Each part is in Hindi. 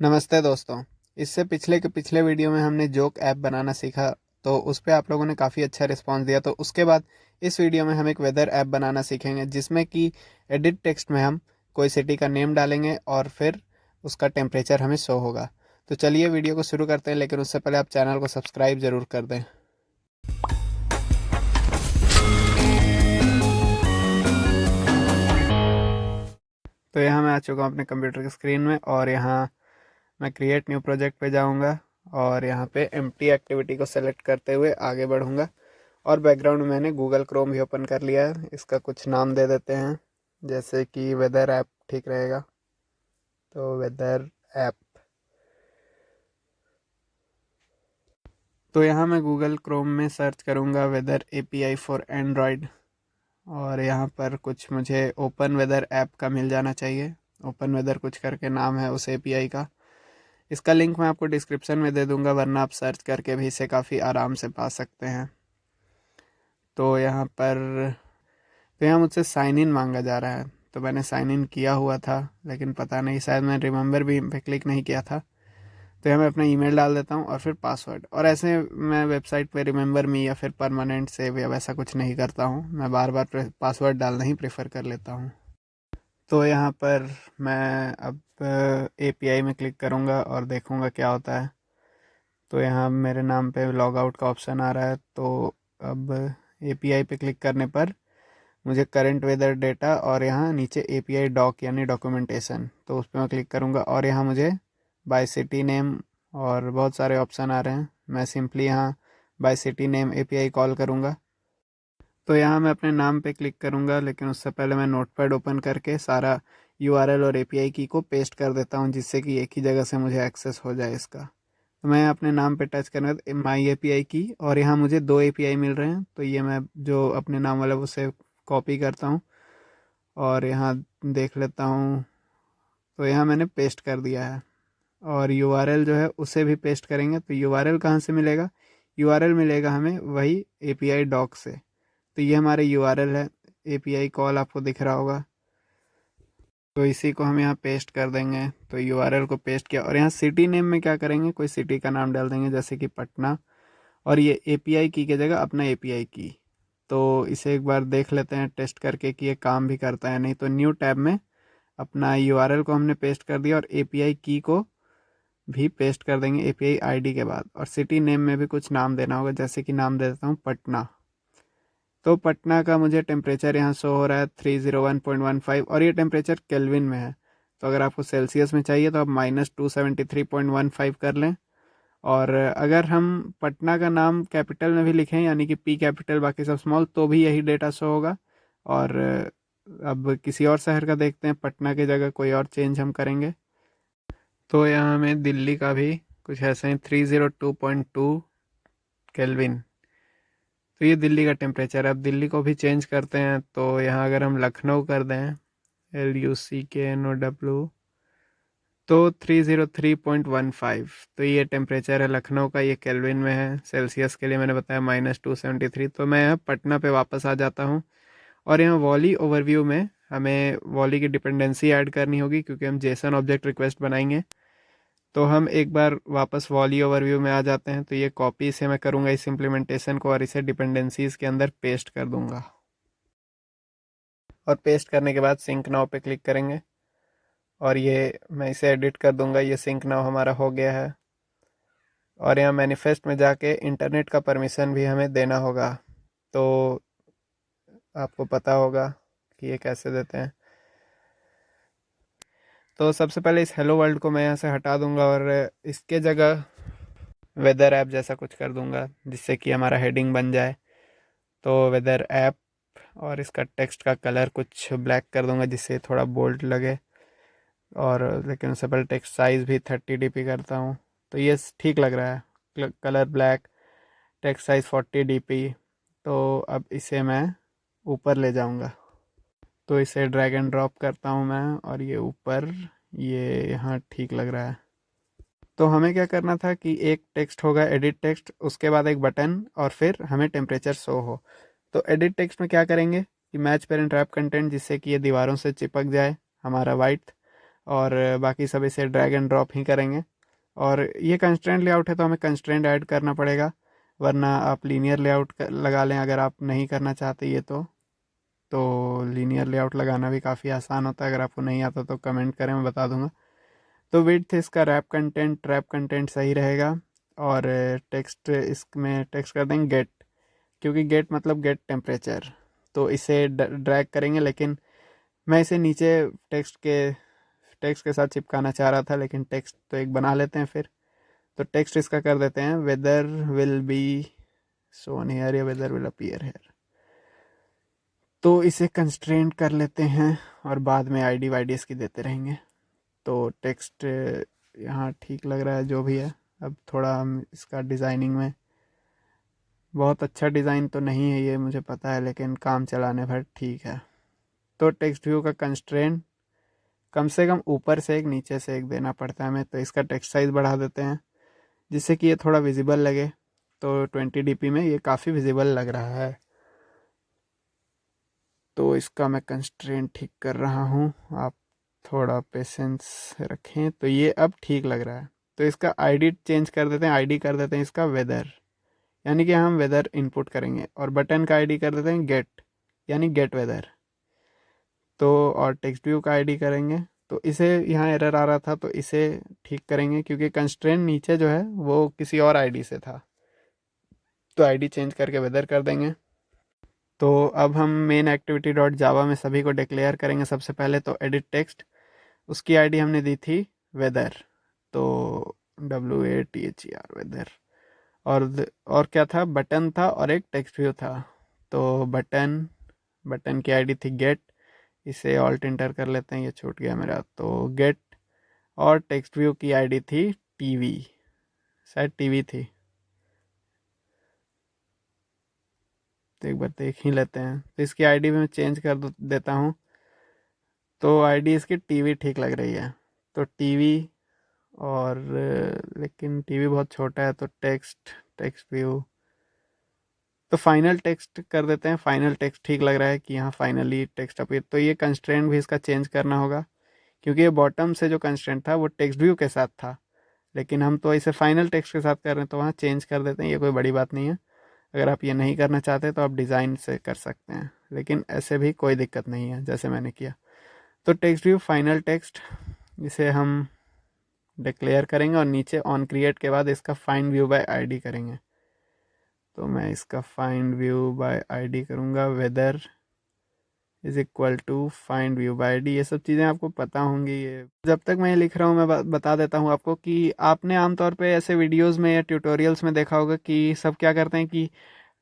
नमस्ते दोस्तों। इससे पिछले के पिछले वीडियो में हमने जोक ऐप बनाना सीखा, तो उस पे आप लोगों ने काफ़ी अच्छा रिस्पांस दिया। तो उसके बाद इस वीडियो में हम एक वेदर ऐप बनाना सीखेंगे, जिसमें कि एडिट टेक्स्ट में हम कोई सिटी का नेम डालेंगे और फिर उसका टेम्परेचर हमें शो होगा। तो चलिए वीडियो को शुरू करते हैं, लेकिन उससे पहले आप चैनल को सब्सक्राइब ज़रूर कर दें। तो यहाँ मैं आ चुका हूँ अपने कंप्यूटर की स्क्रीन में, और यहाँ मैं क्रिएट न्यू प्रोजेक्ट पे जाऊँगा और यहाँ पे एम्प्टी एक्टिविटी को सेलेक्ट करते हुए आगे बढ़ूँगा। और बैकग्राउंड में मैंने गूगल क्रोम भी ओपन कर लिया है। इसका कुछ नाम दे देते हैं, जैसे कि वेदर ऐप ठीक रहेगा। तो वेदर ऐप। तो यहाँ मैं गूगल क्रोम में सर्च करूँगा वेदर एपीआई फॉर एंड्रॉयड, और यहाँ पर कुछ मुझे ओपन वेदर ऐप का मिल जाना चाहिए। ओपन वेदर कुछ करके नाम है उस एपीआई का। इसका लिंक मैं आपको डिस्क्रिप्शन में दे दूँगा, वरना आप सर्च करके भी इसे काफ़ी आराम से पा सकते हैं। तो यहाँ पर तो यहाँ मुझसे साइन इन मांगा जा रहा है। तो मैंने साइन इन किया हुआ था, लेकिन पता नहीं, शायद मैं रिमेंबर भी पे क्लिक नहीं किया था। तो यहाँ मैं अपना ईमेल डाल देता हूँ और फिर पासवर्ड। और ऐसे मैं वेबसाइट पे रिमेंबर मी या फिर परमानेंट सेव या वैसा कुछ नहीं करता हूँ। मैं बार बार पासवर्ड डालना ही प्रेफर कर लेता हूँ। तो यहाँ पर मैं अब एपीआई में क्लिक करूँगा और देखूँगा क्या होता है। तो यहाँ मेरे नाम पे लॉग आउट का ऑप्शन आ रहा है। तो अब एपीआई पे क्लिक करने पर मुझे करंट वेदर डेटा और यहाँ नीचे एपीआई डॉक यानी डॉक्यूमेंटेशन, तो उस पर मैं क्लिक करूँगा और यहाँ मुझे बाय सिटी नेम और बहुत सारे ऑप्शन आ रहे हैं। मैं सिंपली यहाँ by city name API call करूँगा। तो यहाँ मैं अपने नाम पे क्लिक करूँगा, लेकिन उससे पहले मैं नोटपैड ओपन करके सारा यूआरएल और एपीआई की को पेस्ट कर देता हूँ, जिससे कि एक ही जगह से मुझे एक्सेस हो जाए इसका। तो मैं अपने नाम पे टच करने के बाद माई एपीआई की, और यहाँ मुझे दो एपीआई मिल रहे हैं। तो ये मैं जो अपने नाम वाला उसे कॉपी करता हूँ और यहाँ देख लेता हूँ। तो यहाँ मैंने पेस्ट कर दिया है, और यूआरएल जो है उसे भी पेस्ट करेंगे। तो यूआरएल कहाँ से मिलेगा? यूआरएल मिलेगा हमें वही एपीआई डॉक से। तो ये हमारे यूआरएल है। एपीआई कॉल आपको दिख रहा होगा, तो इसी को हम यहाँ पेस्ट कर देंगे। तो यूआरएल को पेस्ट किया, और यहाँ सिटी नेम में क्या करेंगे, कोई सिटी का नाम डाल देंगे, जैसे कि पटना। और ये एपीआई की जगह अपना एपीआई की। तो इसे एक बार देख लेते हैं टेस्ट करके कि ये काम भी करता है नहीं। तो न्यू टैब में अपना यूआरएल को हमने पेस्ट कर दिया, और एपीआई की को भी पेस्ट कर देंगे एपीआई आईडी के बाद। और सिटी नेम में भी कुछ नाम देना होगा, जैसे कि नाम दे देता हूँ पटना। तो पटना का मुझे टेम्परेचर यहाँ शो हो रहा है 301.15, और ये टेम्परेचर केल्विन में है। तो अगर आपको सेल्सियस में चाहिए तो आप -273.15 कर लें। और अगर हम पटना का नाम कैपिटल में भी लिखें, यानी कि पी कैपिटल बाकी सब स्मॉल, तो भी यही डेटा शो होगा। और अब किसी और शहर का देखते हैं, पटना की जगह कोई और चेंज हम करेंगे। तो यहाँ हमें दिल्ली का भी कुछ ऐसा ही 302.2 केल्विन। तो ये दिल्ली का टेम्परेचर है। अब दिल्ली को भी चेंज करते हैं। तो यहाँ अगर हम लखनऊ कर दें, LUCKNOW, तो 303.15। तो ये टेम्परेचर है लखनऊ का, ये केल्विन में है। सेल्सियस के लिए मैंने बताया -273। तो मैं यहाँ पटना पे वापस आ जाता हूँ, और यहाँ वॉली ओवरव्यू में हमें वॉली की डिपेंडेंसी ऐड करनी होगी, क्योंकि हम जेसन ऑब्जेक्ट रिक्वेस्ट बनाएंगे। तो हम एक बार वापस वॉली ओवरव्यू में आ जाते हैं। तो ये कॉपी से मैं करूँगा इस इम्प्लीमेंटेशन को, और इसे डिपेंडेंसीज के अंदर पेस्ट कर दूंगा। और पेस्ट करने के बाद सिंक नाउ पे क्लिक करेंगे, और ये मैं इसे एडिट कर दूंगा। ये सिंक नाउ हमारा हो गया है। और यहाँ मैनिफेस्ट में जाके इंटरनेट का परमिशन भी हमें देना होगा। तो आपको पता होगा कि ये कैसे देते हैं। तो सबसे पहले इस हेलो वर्ल्ड को मैं यहाँ से हटा दूंगा, और इसके जगह वेदर ऐप जैसा कुछ कर दूंगा, जिससे कि हमारा हेडिंग बन जाए। तो वेदर ऐप, और इसका टेक्स्ट का कलर कुछ ब्लैक कर दूंगा, जिससे थोड़ा बोल्ड लगे। और लेकिन उससे पहले टेक्स्ट साइज़ भी 30 dp करता हूँ। तो ये ठीक लग रहा है, colour black, text size 40 dp। तो अब इसे मैं ऊपर ले जाऊँगा। तो इसे ड्रैग एंड ड्रॉप करता हूँ मैं, और ये ऊपर, ये यहाँ ठीक लग रहा है। तो हमें क्या करना था कि एक टेक्स्ट होगा एडिट टेक्स्ट, उसके बाद एक बटन, और फिर हमें टेम्परेचर शो हो। तो एडिट टेक्स्ट में क्या करेंगे कि मैच पेरेंट रैप कंटेंट, जिससे कि ये दीवारों से चिपक जाए हमारा वाइट। और बाकी सब इसे ड्रैग एंड ड्रॉप ही करेंगे। और ये कंस्ट्रेंट लेआउट है तो हमें कंस्ट्रेंट ऐड करना पड़ेगा, वरना आप लीनियर लेआउट लगा लें अगर आप नहीं करना चाहते ये तो लीनियर लेआउट लगाना भी काफ़ी आसान होता है। अगर आपको नहीं आता तो कमेंट करें, मैं बता दूंगा। तो विड्थ इसका रैप कंटेंट सही रहेगा। और टेक्स्ट इसमें टेक्स्ट कर देंगे गेट, क्योंकि गेट मतलब गेट टेम्परेचर। तो इसे ड्रैग करेंगे, लेकिन मैं इसे नीचे टेक्स्ट के साथ चिपकाना चाह रहा था, लेकिन टेक्स्ट तो एक बना लेते हैं फिर। तो टेक्स्ट इसका कर देते हैं weather will be shown here या वेदर विल अपीयर हेयर। तो इसे कंस्ट्रेंट कर लेते हैं और बाद में आईडी वाईडी इसकी देते रहेंगे। तो टेक्स्ट यहाँ ठीक लग रहा है जो भी है। अब थोड़ा हम इसका डिज़ाइनिंग में, बहुत अच्छा डिज़ाइन तो नहीं है ये मुझे पता है, लेकिन काम चलाने भर ठीक है। तो टेक्स्ट व्यू का कंस्ट्रेंट कम से कम ऊपर से एक नीचे से एक देना पड़ता है हमें। तो इसका टेक्स्ट साइज़ बढ़ा देते हैं जिससे कि ये थोड़ा विजिबल लगे। तो 20 dp में ये काफ़ी विजिबल लग रहा है। तो इसका मैं कंस्ट्रेंट ठीक कर रहा हूँ, आप थोड़ा पेशेंस रखें। तो ये अब ठीक लग रहा है। तो इसका आईडी चेंज कर देते हैं, आईडी कर देते हैं इसका वेदर, यानी कि हम वेदर इनपुट करेंगे। और बटन का आईडी कर देते हैं गेट, यानी गेट वेदर। तो और टेक्स्ट व्यू का आईडी करेंगे। तो इसे यहाँ एरर आ रहा था तो इसे ठीक करेंगे, क्योंकि कंस्ट्रेंट नीचे जो है वो किसी और आईडी से था। तो आईडी चेंज करके वेदर कर देंगे। तो अब हम मेन एक्टिविटी डॉट जावा में सभी को डिक्लेयर करेंगे। सबसे पहले तो एडिट टेक्स्ट, उसकी आईडी हमने दी थी वेदर। तो WATHER वेदर। और क्या था, बटन था और एक टेक्स्ट व्यू था। तो बटन की आईडी थी गेट, इसे ऑल्ट इंटर कर लेते हैं, ये छूट गया मेरा। तो गेट, और टेक्स्ट व्यू की आईडी थी टीवी, शायद टीवी थी। तो एक बार देख ही लेते हैं। तो इसकी आईडी भी मैं चेंज कर देता हूँ। तो आईडी इसकी टीवी ठीक लग रही है। तो टीवी, और लेकिन टीवी बहुत छोटा है। तो टेक्स्ट व्यू, तो फाइनल टेक्स्ट कर देते हैं। फाइनल टेक्स्ट ठीक लग रहा है कि यहाँ फाइनली टेक्स्ट अपीयर। तो ये कंस्ट्रेंट भी इसका चेंज करना होगा, क्योंकि ये बॉटम से जो कंस्ट्रेंट था वो टेक्स्ट व्यू के साथ था, लेकिन हम तो इसे फाइनल टेक्स्ट के साथ कर रहे हैं, तो वहाँ चेंज कर देते हैं। ये कोई बड़ी बात नहीं है। अगर आप ये नहीं करना चाहते तो आप डिज़ाइन से कर सकते हैं, लेकिन ऐसे भी कोई दिक्कत नहीं है जैसे मैंने किया। तो टेक्स्ट व्यू फाइनल टेक्स्ट, इसे हम डिक्लेयर करेंगे और नीचे ऑन क्रिएट के बाद इसका फाइंड व्यू बाय आईडी करेंगे। तो मैं इसका फाइंड व्यू बाय आईडी करूँगा, weather is equal to find view by ID. ये सब चीज़ें आपको पता होंगी। ये जब तक मैं ये लिख रहा हूँ मैं बता देता हूँ आपको कि आपने आमतौर पे ऐसे वीडियोस में या ट्यूटोरियल्स में देखा होगा कि सब क्या करते हैं कि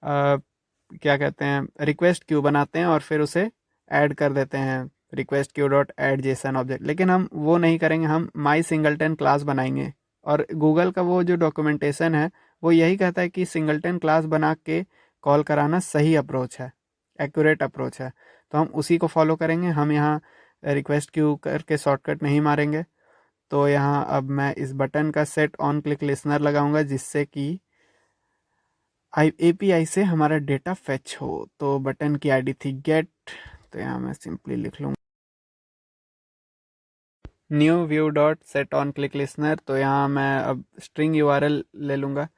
क्या कहते हैं, रिक्वेस्ट क्यू बनाते हैं और फिर उसे ऐड कर देते हैं, request Q dot add Jason object. लेकिन हम वो नहीं करेंगे, हम माई सिंगलटन क्लास बनाएंगे। और गूगल का वो जो डॉक्यूमेंटेशन है वो यही कहता है कि सिंगलटन क्लास बना के कॉल कराना सही अप्रोच है, एक्यूरेट अप्रोच है। तो हम उसी को फॉलो करेंगे। हम यहाँ रिक्वेस्ट क्यू करके शॉर्टकट नहीं मारेंगे। तो यहाँ अब मैं इस बटन का सेट ऑन क्लिक लिसनर लगाऊंगा, जिससे कि API से हमारा डेटा फेच हो। तो बटन की आईडी थी गेट, तो यहाँ मैं सिंपली लिख लूँगा new view dot set on click listener. तो यहाँ मैं अब स्ट्रिंग URL ले लूँगा,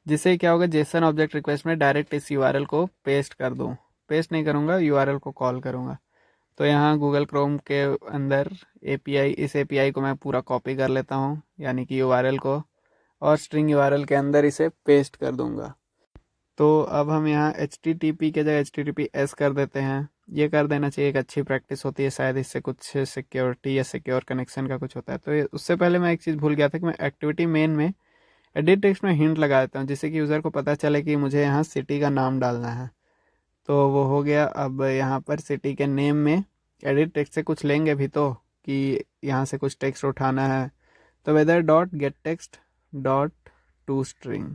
जिससे क्या होगा, जेसन ऑब्जेक्ट रिक्वेस्ट में डायरेक्ट इस URL को पेस्ट कर दूँ। पेस्ट नहीं करूँगा, URL को कॉल करूँगा। तो यहाँ गूगल क्रोम के अंदर इस API को मैं पूरा कॉपी कर लेता हूँ, यानी कि URL को, और स्ट्रिंग URL के अंदर इसे पेस्ट कर दूँगा। तो अब हम यहाँ HTTP के जगह HTTPS कर देते हैं। ये कर देना चाहिए, एक अच्छी प्रैक्टिस होती है, शायद इससे कुछ सिक्योरिटी या सिक्योर कनेक्शन का कुछ होता है। तो उससे पहले मैं एक चीज़ भूल गया था कि मैं एक्टिविटी मेन में एडिट टेक्स्ट में हिंट लगा देता हूँ, जिससे कि यूज़र को पता चले कि मुझे यहाँ सिटी का नाम डालना है। तो वो हो गया। अब यहाँ पर सिटी के नेम में एडिट टेक्स्ट से कुछ लेंगे भी तो, कि यहाँ से कुछ टेक्स्ट उठाना है। तो weather dot get text dot to string,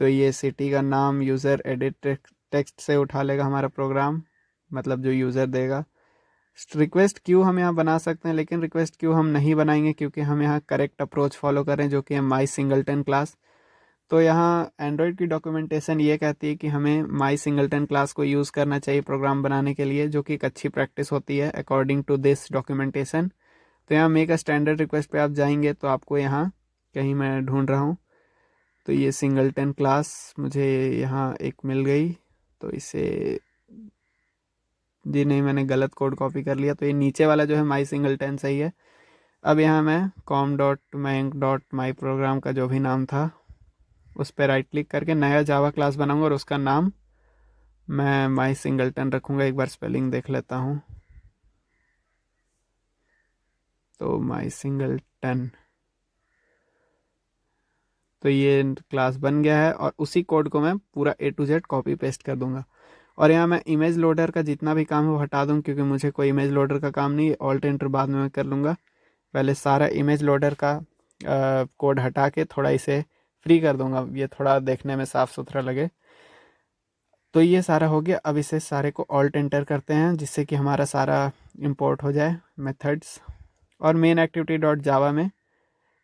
तो ये सिटी का नाम यूज़र एडिट टेक्स्ट से उठा लेगा हमारा प्रोग्राम, मतलब जो यूज़र देगा। रिक्वेस्ट क्यू हम यहाँ बना सकते हैं, लेकिन रिक्वेस्ट क्यू हम नहीं बनाएंगे, क्योंकि हम यहाँ करेक्ट अप्रोच फॉलो करें, जो कि है माई सिंगलटन क्लास। तो यहाँ एंड्रॉयड की डॉक्यूमेंटेशन ये कहती है कि हमें माई सिंगलटन क्लास को यूज़ करना चाहिए प्रोग्राम बनाने के लिए, जो कि एक अच्छी प्रैक्टिस होती है अकॉर्डिंग टू दिस डॉक्यूमेंटेशन। तो यहाँ मेक अ स्टैंडर्ड रिक्वेस्ट पे आप जाएंगे तो आपको यहाँ कहीं मैं ढूंढ रहा हूँ, तो ये सिंगलटन क्लास मुझे यहाँ एक मिल गई। तो इसे, जी नहीं, मैंने गलत कोड कॉपी कर लिया। तो ये नीचे वाला जो है माई सिंगलटन सही है। अब यहाँ मैं com.main.my प्रोग्राम का जो भी नाम था उस पर राइट क्लिक करके नया जावा क्लास बनाऊंगा और उसका नाम मैं माई सिंगलटन रखूँगा। एक बार स्पेलिंग देख लेता हूँ। तो माई सिंगलटन, तो ये क्लास बन गया है और उसी कोड को मैं पूरा A to Z copy paste कर दूंगा। और यहाँ मैं इमेज लोडर का जितना भी काम है वो हटा दूँ, क्योंकि मुझे कोई इमेज लोडर का काम नहीं है। ऑल्ट एंटर बाद में मैं कर लूँगा। पहले सारा इमेज लोडर का कोड हटा के थोड़ा इसे फ्री कर दूंगा, ये थोड़ा देखने में साफ सुथरा लगे। तो ये सारा हो गया। अब इसे सारे को ऑल्ट एंटर करते हैं जिससे कि हमारा सारा इंपोर्ट हो जाए मेथड्स और मेन एक्टिविटी डॉट जावा में।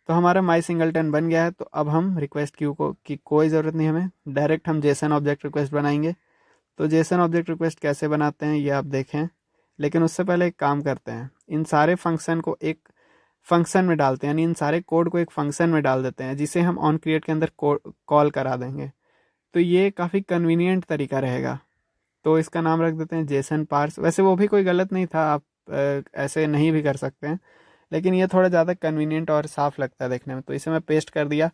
तो हमारा माई सिंगलटन बन गया है। तो अब हम रिक्वेस्ट क्यू को की कोई ज़रूरत नहीं, हमें डायरेक्ट हम जेसन ऑब्जेक्ट रिक्वेस्ट बनाएंगे। तो जेसन ऑब्जेक्ट रिक्वेस्ट कैसे बनाते हैं ये आप देखें, लेकिन उससे पहले एक काम करते हैं, इन सारे फंक्शन को एक फंक्शन में डालते हैं, यानी इन सारे कोड को एक फंक्शन में डाल देते हैं जिसे हम ऑन क्रिएट के अंदर कॉल करा देंगे। तो ये काफ़ी कन्वीनियंट तरीका रहेगा। तो इसका नाम रख देते हैं जेसन पार्स। वैसे वो भी कोई गलत नहीं था, आप ऐसे नहीं भी कर सकते हैं, लेकिन ये थोड़ा ज़्यादा कन्वीनियंट और साफ लगता है देखने में। तो इसे मैं पेस्ट कर दिया।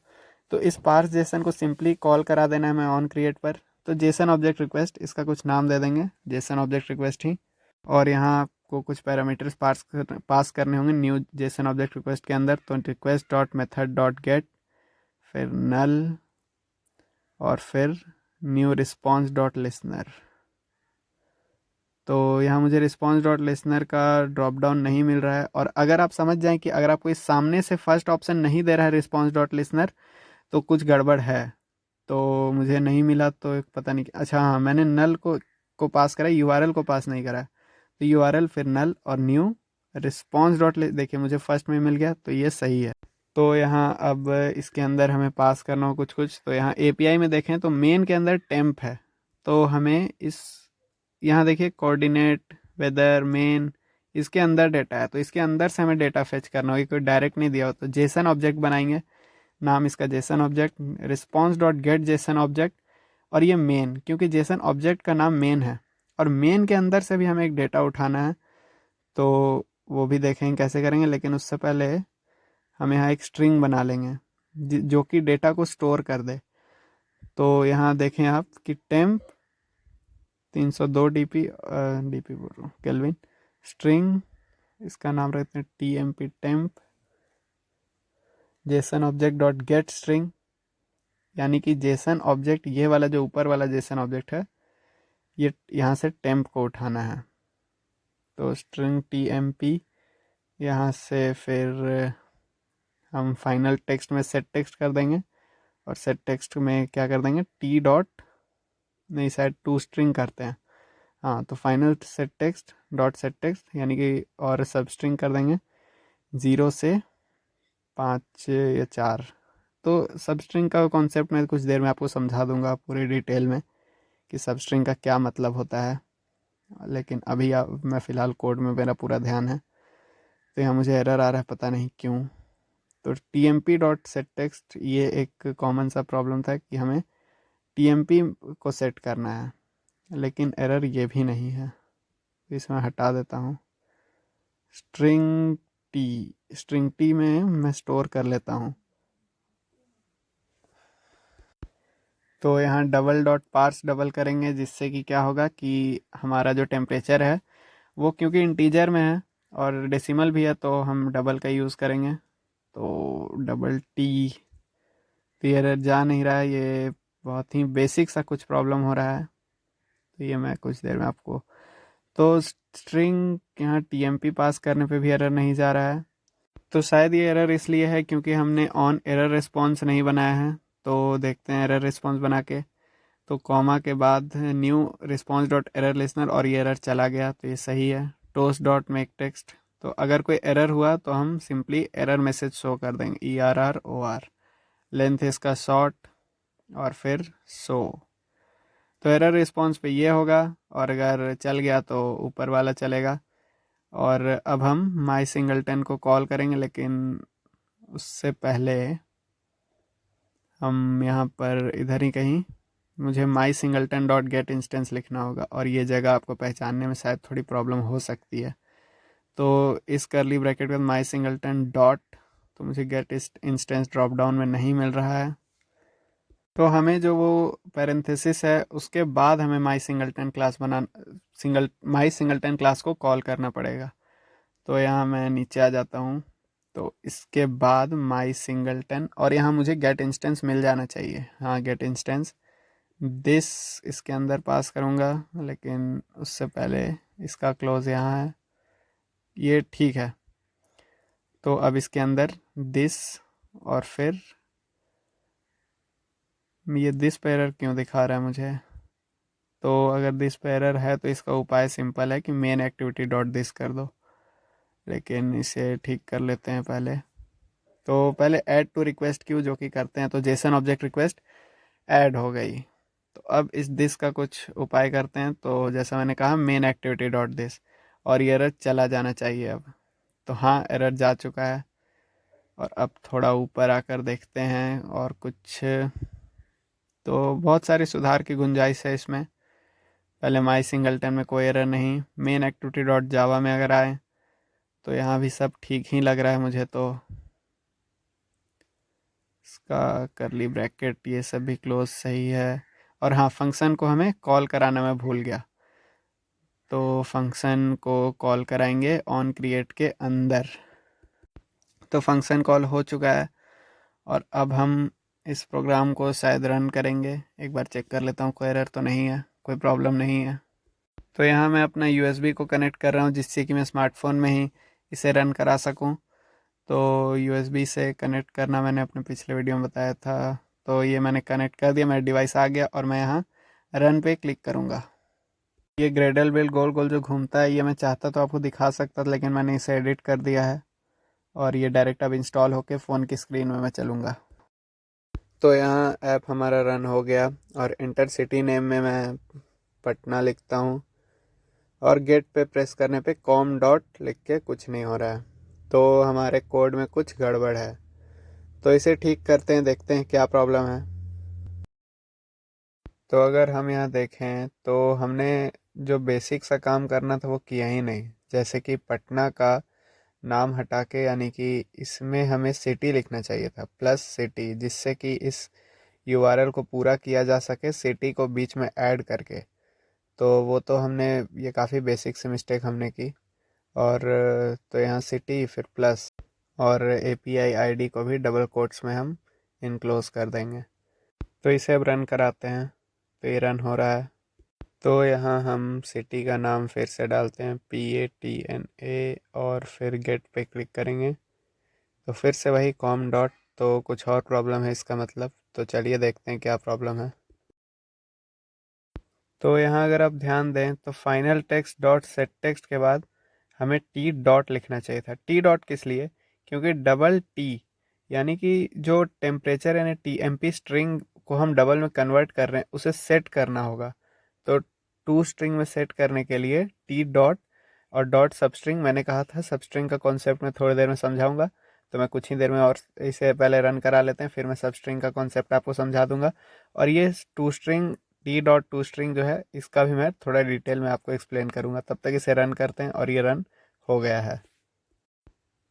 तो इस पार्स जेसन को सिंपली कॉल करा देना है हमें ऑन क्रिएट पर। तो जेसन ऑब्जेक्ट रिक्वेस्ट, इसका कुछ नाम दे देंगे जेसन ऑब्जेक्ट रिक्वेस्ट ही। और यहाँ आपको कुछ पैरामीटर्स पास करने होंगे न्यू जेसन ऑब्जेक्ट रिक्वेस्ट के अंदर। तो request dot method dot gate, फिर नल, और फिर न्यू रिस्पॉन्स डॉट लिसनर। तो यहाँ मुझे रिस्पॉन्स डॉट लिसनर का ड्रॉप डाउन नहीं मिल रहा है। और अगर आप समझ जाएं कि अगर आपको इस सामने से फर्स्ट ऑप्शन नहीं दे रहा है रिस्पॉन्स डॉट लिसनर, तो कुछ गड़बड़ है। तो मुझे नहीं मिला तो पता नहीं। अच्छा हाँ, मैंने नल को पास करा, यूआरएल को पास नहीं करा। तो यूआरएल फिर नल और न्यू रिस्पॉन्स डॉट, देखिए मुझे फर्स्ट में मिल गया, तो ये सही है। तो यहाँ अब इसके अंदर हमें पास करना हो कुछ कुछ। तो यहाँ एपीआई में देखें तो मेन के अंदर टेम्प है, तो हमें इस, यहाँ देखिए कोऑर्डिनेट वेदर मेन, इसके अंदर डेटा है, तो इसके अंदर से हमें डेटा फेच करना होगा, कोई डायरेक्ट नहीं दिया हो। तो जेसन ऑब्जेक्ट बनाएंगे, नाम इसका Jason object, response dot gate Jason object. और ये मेन, क्योंकि जेसन ऑब्जेक्ट का नाम मेन है और मेन के अंदर से भी हमें एक डेटा उठाना है, तो वो भी देखेंगे कैसे करेंगे। लेकिन उससे पहले हम यहाँ एक स्ट्रिंग बना लेंगे जो कि डेटा को स्टोर कर दे। तो यहाँ देखें आप कि टेम्प 302 डीपी, डीपी बोल रहा हूँ, केल्विन, स्ट्रिंग, इसका नाम रखते हैं TMP temp Jason object dot gate string. यानी कि जेसन ऑब्जेक्ट, ये वाला जो ऊपर वाला जेसन ऑब्जेक्ट है, ये यहाँ से टेम्प को उठाना है। तो स्ट्रिंग टीएमपी, यहाँ से फिर हम फाइनल टेक्स्ट में सेट टेक्स्ट कर देंगे और सेट टेक्स्ट में क्या कर देंगे, टी डॉट, नहीं शायद टू स्ट्रिंग करते हैं, हाँ, तो final set text dot set text, यानी कि और सब स्ट्रिंग कर देंगे 0 से 5 या 4। तो सब स्ट्रिंग का कॉन्सेप्ट मैं कुछ देर में आपको समझा दूंगा पूरी डिटेल में कि सब स्ट्रिंग का क्या मतलब होता है, लेकिन अभी मैं फ़िलहाल कोड में मेरा पूरा ध्यान है। तो यहाँ मुझे एरर आ रहा है, पता नहीं क्यों। तो T M P dot set text, ये एक कॉमन सा प्रॉब्लम था कि हमें टी एम पी को सेट करना है, लेकिन एरर ये भी नहीं है, तो इसमें हटा देता हूँ। स्ट्रिंग टी में मैं स्टोर कर लेता हूँ। तो यहाँ डबल डॉट पार्स डबल करेंगे, जिससे कि क्या होगा कि हमारा जो टेम्परेचर है वो, क्योंकि इंटीजर में है और डेसिमल भी है, तो हम डबल का यूज़ करेंगे। तो डबल टी, तो ये एरर जा नहीं रहा है, ये बहुत ही बेसिक सा कुछ प्रॉब्लम हो रहा है। तो ये मैं कुछ देर में आपको, तो स्ट्रिंग यहाँ टीएमपी पास करने पे भी एरर नहीं जा रहा है। तो शायद ये एरर इसलिए है क्योंकि हमने ऑन एरर रिस्पॉन्स नहीं बनाया है। तो देखते हैं एरर रिस्पॉन्स बना के, तो कॉमा के बाद new response dot error listener, और ये एरर चला गया, तो ये सही है। टोस्ट डॉट मेक टेक्स्ट, तो अगर कोई एरर हुआ तो हम सिंपली एरर मैसेज शो कर देंगे, ERROR, लेंथ इसका शॉर्ट और फिर शो। तो एरर रिस्पॉन्स पे ये होगा, और अगर चल गया तो ऊपर वाला चलेगा। और अब हम माई सिंगलटन को कॉल करेंगे, लेकिन उससे पहले हम यहाँ पर इधर ही कहीं मुझे माई सिंगलटन डॉट गेट इंस्टेंस लिखना होगा, और ये जगह आपको पहचानने में शायद थोड़ी प्रॉब्लम हो सकती है। तो इस करली ब्रैकेट के बाद माई सिंगलटन डॉट, तो मुझे गेट इंस्टेंस ड्रॉप डाउन में नहीं मिल रहा है, तो हमें जो वो पैरेंथेसिस है उसके बाद हमें माई सिंगलटन क्लास को कॉल करना पड़ेगा। तो यहाँ मैं नीचे आ जाता हूँ, तो इसके बाद माई सिंगलटन, और यहाँ मुझे गेट इंस्टेंस मिल जाना चाहिए। हाँ, गेट इंस्टेंस दिस इसके अंदर पास करूँगा, लेकिन उससे पहले इसका क्लोज यहाँ है, ये ठीक है। तो अब इसके अंदर दिस, और फिर ये दिस पे एरर क्यों दिखा रहा है मुझे? तो अगर दिस पे एरर है तो इसका उपाय सिंपल है कि मेन एक्टिविटी डॉट दिस कर दो, लेकिन इसे ठीक कर लेते हैं पहले। तो पहले ऐड टू रिक्वेस्ट क्यू जो कि करते हैं, तो जेसन ऑब्जेक्ट रिक्वेस्ट ऐड हो गई। तो अब इस दिस का कुछ उपाय करते हैं, तो जैसा मैंने कहा मेन एक्टिविटी डॉट दिस, और ये एरर चला जाना चाहिए अब। तो हाँ, एरर जा चुका है। और अब थोड़ा ऊपर आकर देखते हैं, और कुछ तो बहुत सारी सुधार की गुंजाइश है इसमें। पहले माई सिंगलटन में कोई एरर नहीं, मेन एक्टिविटी डॉट जावा में अगर आए तो यहाँ भी सब ठीक ही लग रहा है मुझे। तो इसका करली ब्रैकेट ये सब भी क्लोज सही है। और हाँ, फंक्शन को हमें कॉल कराना मैं भूल गया, तो फंक्शन को कॉल कराएंगे ऑन क्रिएट के अंदर। तो फंक्शन कॉल हो चुका है, और अब हम इस प्रोग्राम को शायद रन करेंगे। एक बार चेक कर लेता हूँ कोई एरर तो नहीं है, कोई प्रॉब्लम नहीं है। तो यहाँ मैं अपना यूएसबी को कनेक्ट कर रहा हूँ, जिससे कि मैं स्मार्टफोन में ही इसे रन करा सकूँ। तो यूएसबी से कनेक्ट करना मैंने अपने पिछले वीडियो में बताया था, तो ये मैंने कनेक्ट कर दिया, मेरा डिवाइस आ गया, और मैं यहाँ रन पे क्लिक करूँगा। ये ग्रेडल बिल गोल गोल जो घूमता है, ये मैं चाहता तो आपको दिखा सकता था, लेकिन मैंने इसे एडिट कर दिया है, और ये डायरेक्ट अब इंस्टॉल होके फ़ोन की स्क्रीन में मैं चलूँगा। तो यहाँ ऐप हमारा रन हो गया, और इंटर सिटी नेम में मैं पटना लिखता हूँ, और गेट पे प्रेस करने पे कॉम डॉट लिख के कुछ नहीं हो रहा है, तो हमारे कोड में कुछ गड़बड़ है। तो इसे ठीक करते हैं, देखते हैं क्या प्रॉब्लम है। तो अगर हम यहाँ देखें तो हमने जो बेसिक सा काम करना था वो किया ही नहीं। जैसे कि पटना का नाम हटा के, यानी कि इसमें हमें सिटी लिखना चाहिए था प्लस सिटी, जिससे कि इस यूआरएल को पूरा किया जा सके सिटी को बीच में ऐड करके। तो वो तो हमने, ये काफ़ी बेसिक से मिस्टेक हमने की। और तो यहाँ सिटी फिर प्लस, और एपीआई आईडी को भी डबल कोट्स में हम इनक्लोज कर देंगे। तो इसे अब रन कराते हैं, तो ये रन हो रहा है। तो यहाँ हम सिटी का नाम फिर से डालते हैं PATNA, और फिर गेट पे क्लिक करेंगे, तो फिर से वही कॉम डॉट, तो कुछ और प्रॉब्लम है इसका मतलब। तो चलिए देखते हैं क्या प्रॉब्लम है। तो यहाँ अगर आप ध्यान दें तो final text dot set text के बाद हमें टी डॉट लिखना चाहिए था। टी डॉट किस लिए? क्योंकि डबल टी, यानी कि जो टेम्परेचर यानी TMP स्ट्रिंग को हम डबल में कन्वर्ट कर रहे हैं, उसे सेट करना होगा। तो टू स्ट्रिंग में सेट करने के लिए टी डॉट, और डॉट सबस्ट्रिंग, मैंने कहा था सबस्ट्रिंग का कॉन्सेप्ट मैं थोड़ी देर में समझाऊंगा, तो मैं कुछ ही देर में, और इसे पहले रन करा लेते हैं, फिर मैं सबस्ट्रिंग का कॉन्सेप्ट आपको समझा दूंगा। और ये to string, T dot to string जो है, इसका भी मैं थोड़ा डिटेल में आपको एक्सप्लेन करूंगा। तब तक इसे रन करते हैं, और ये रन हो गया है।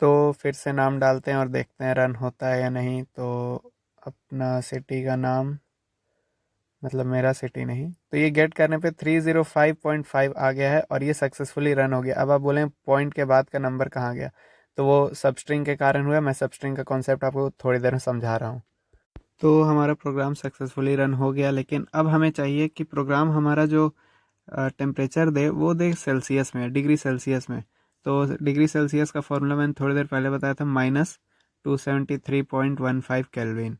तो फिर से नाम डालते हैं और देखते हैं रन होता है या नहीं। तो अपना सिटी का नाम, मतलब मेरा सिटी नहीं, तो ये गेट करने पे 305.5 आ गया है, और ये सक्सेसफुली रन हो गया। अब आप बोलें पॉइंट के बाद का नंबर कहाँ गया, तो वो सबस्ट्रिंग के कारण हुआ। मैं सबस्ट्रिंग का कॉन्सेप्ट आपको थोड़ी देर में समझा रहा हूँ। तो हमारा प्रोग्राम सक्सेसफुली रन हो गया, लेकिन अब हमें चाहिए कि प्रोग्राम हमारा जो टेम्परेचर दे वो दे सेल्सियस में, डिग्री सेल्सियस में। तो डिग्री सेल्सियस का फॉर्मूला मैंने थोड़ी देर पहले बताया था, -273.15 केल्विन।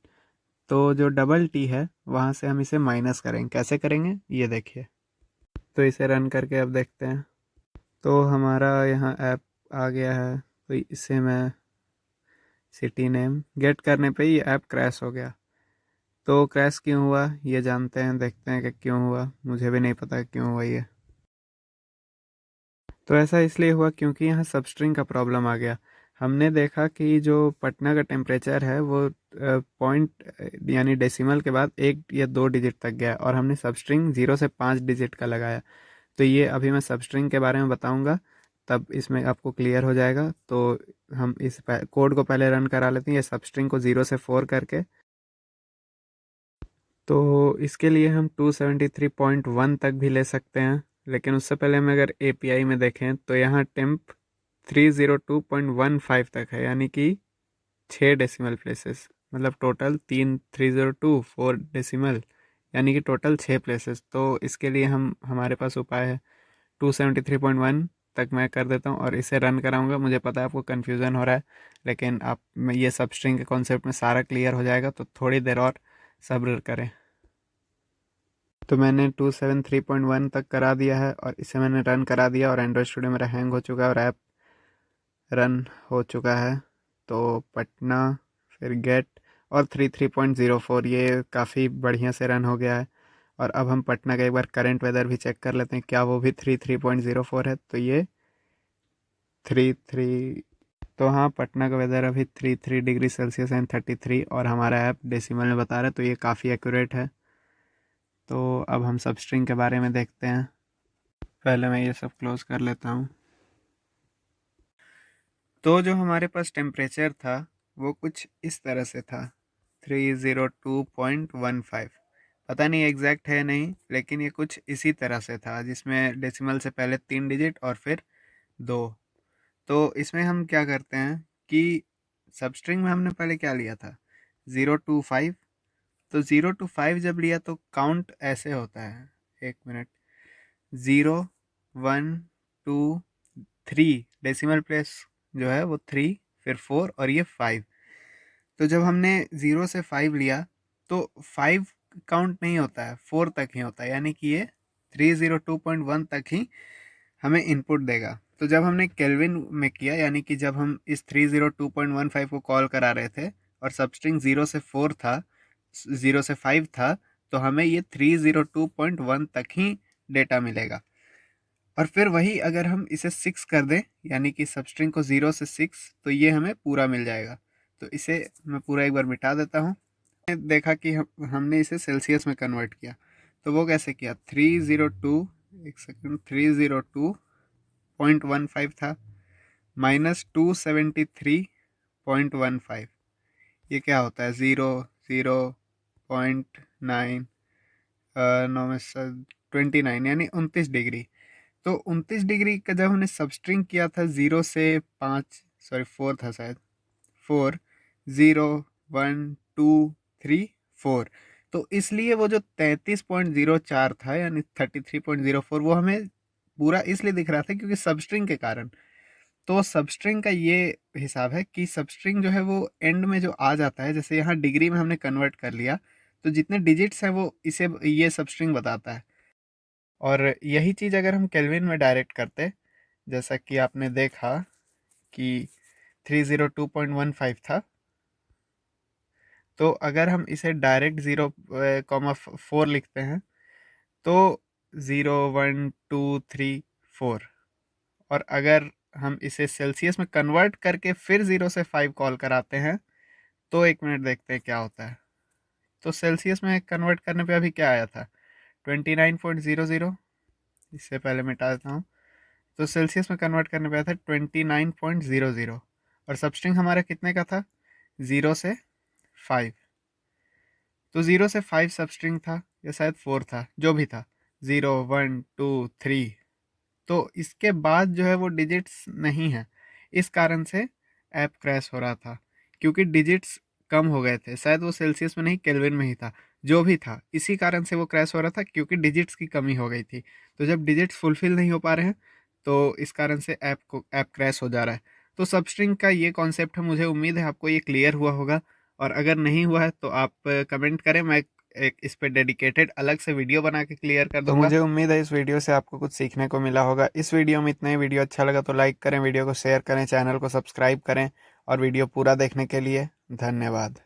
तो जो डबल टी है वहाँ से हम इसे माइनस करेंगे। कैसे करेंगे ये देखिए। तो इसे रन करके अब देखते हैं। तो हमारा यहाँ ऐप आ गया है, तो इसे मैं सिटी नेम गेट करने पे ये ऐप क्रैश हो गया। तो क्रैश क्यों हुआ ये जानते हैं, देखते हैं कि क्यों हुआ। मुझे भी नहीं पता क्यों हुआ ये। तो ऐसा इसलिए हुआ क्योंकि यहाँ सबस्ट्रिंग का प्रॉब्लम आ गया। हमने देखा कि जो पटना का टेम्परेचर है वो पॉइंट यानी डेसिमल के बाद 1 या 2 डिजिट तक गया, और हमने सबस्ट्रिंग 0 से 5 डिजिट का लगाया। तो ये अभी मैं सबस्ट्रिंग के बारे में बताऊंगा, तब इसमें आपको क्लियर हो जाएगा। तो हम इस कोड को पहले रन करा लेते हैं, ये सबस्ट्रिंग को 0 से 4 करके। तो इसके लिए हम 273.1 तक भी ले सकते हैं, लेकिन उससे पहले हम अगर एपीआई में देखें तो यहाँ टेम्प 302.15 तक है, यानी कि 6 डेसिमल प्लेसेस, मतलब टोटल 4 यानी कि टोटल 6 प्लेसेस। तो इसके लिए हमारे पास उपाय है, 273.1 तक मैं कर देता हूँ और इसे रन कराऊंगा। मुझे पता है आपको कन्फ्यूज़न हो रहा है, लेकिन आप ये सबस्ट्रिंग के कॉन्सेप्ट में सारा क्लियर हो जाएगा, तो थोड़ी देर और सब्र करें। तो मैंने 273.1 तक करा दिया है और इसे मैंने रन करा दिया, और एंड्रॉयड स्टूडियो मेरा हैंग हो चुका है और ऐप रन हो चुका है। तो पटना, फिर गेट और 33.04, ये काफ़ी बढ़िया से रन हो गया है। और अब हम पटना का एक बार करंट वेदर भी चेक कर लेते हैं, क्या वो भी 33.04 है। तो ये 33, तो हाँ, पटना का वेदर अभी 33 डिग्री सेल्सियस एंड 33, और हमारा ऐप डेसिमल में बता रहा है, तो ये काफ़ी एक्यूरेट है। तो अब हम सबस्ट्रिंग के बारे में देखते हैं। पहले मैं ये सब क्लोज कर लेता हूँ। तो जो हमारे पास टेम्परेचर था वो कुछ इस तरह से था, 302.15। पता नहीं एग्जैक्ट है नहीं, लेकिन ये कुछ इसी तरह से था, जिसमें डेसिमल से पहले 3 डिजिट और फिर 2। तो इसमें हम क्या करते हैं कि सबस्ट्रिंग में हमने पहले क्या लिया था, 0 to 5। तो 0 to 5 जब लिया तो काउंट ऐसे होता है, 1 मिनट, 0, 1, 2, 3, डेसिमल प्लेस जो है वो 3, फिर 4 और ये 5। तो जब हमने 0 से 5 लिया तो 5 काउंट नहीं होता है, 4 तक ही होता है, यानी कि ये 302.1 तक ही हमें इनपुट देगा। तो जब हमने केल्विन में किया, यानी कि जब हम इस 302.15 को कॉल करा रहे थे और सबस्ट्रिंग 0 से 4 था, 0 से 5 था, तो हमें ये 302.1 तक ही डेटा मिलेगा। और फिर वही अगर हम इसे 6 कर दें, यानी कि सबस्ट्रिंग को 0 से 6, तो ये हमें पूरा मिल जाएगा। तो इसे मैं पूरा एक बार मिटा देता हूँ। देखा कि हमने इसे सेल्सियस में कन्वर्ट किया, तो वो कैसे किया, 302, एक सेकंड, 302.15 था माइनस 273.15, ये क्या होता है, 0.9 नौ में 29, यानी 29 डिग्री। तो 29 डिग्री का जब हमने सबस्ट्रिंग किया था 0 से 5, सॉरी 4 था शायद, 4, 0, 1, 2, 3, 4। तो इसलिए वो जो 33.04 था, यानी 33.04, वो हमें पूरा इसलिए दिख रहा था क्योंकि सबस्ट्रिंग के कारण। तो सबस्ट्रिंग का ये हिसाब है कि सबस्ट्रिंग जो है वो एंड में जो आ जाता है, जैसे यहाँ डिग्री में हमने कन्वर्ट कर लिया, तो जितने डिजिट्स हैं वो इसे ये सबस्ट्रिंग बताता है। और यही चीज़ अगर हम केल्विन में डायरेक्ट करते, जैसा कि आपने देखा कि 302.15 था, तो अगर हम इसे डायरेक्ट 0, 4 लिखते हैं तो 0, 1, 2, 3, 4। और अगर हम इसे सेल्सियस में कन्वर्ट करके फिर 0 से 5 कॉल कराते हैं, तो 1 मिनट देखते हैं क्या होता है। तो सेल्सियस में कन्वर्ट करने पे अभी क्या आया था, 29.00। इससे पहले मिटा देता हूँ। तो सेल्सियस में कन्वर्ट करने पे आया था 29.00, और सबस्ट्रिंग हमारा कितने का था, 0 से 5। तो 0 से 5 सबस्ट्रिंग था, या शायद 4 था, जो भी था, 0, 1, 2, 3। तो इसके बाद जो है वो डिजिट्स नहीं है, इस कारण से ऐप क्रैश हो रहा था, क्योंकि डिजिट्स कम हो गए थे। शायद वो सेल्सियस में नहीं, केल्विन में ही था, जो भी था, इसी कारण से वो क्रैश हो रहा था, क्योंकि डिजिट्स की कमी हो गई थी। तो जब डिजिट्स फुलफिल नहीं हो पा रहे हैं, तो इस कारण से ऐप क्रैश हो जा रहा है। तो सबस्ट्रिंग का ये कॉन्सेप्ट है, मुझे उम्मीद है आपको ये क्लियर हुआ होगा, और अगर नहीं हुआ है तो आप कमेंट करें, मैं एक इस पे डेडिकेटेड अलग से वीडियो बना के क्लियर कर दूंगा। तो मुझे उम्मीद है इस वीडियो से आपको कुछ सीखने को मिला होगा। इस वीडियो में इतना ही। वीडियो अच्छा लगा तो लाइक करें, वीडियो को शेयर करें, चैनल को सब्सक्राइब करें, और वीडियो पूरा देखने के लिए धन्यवाद।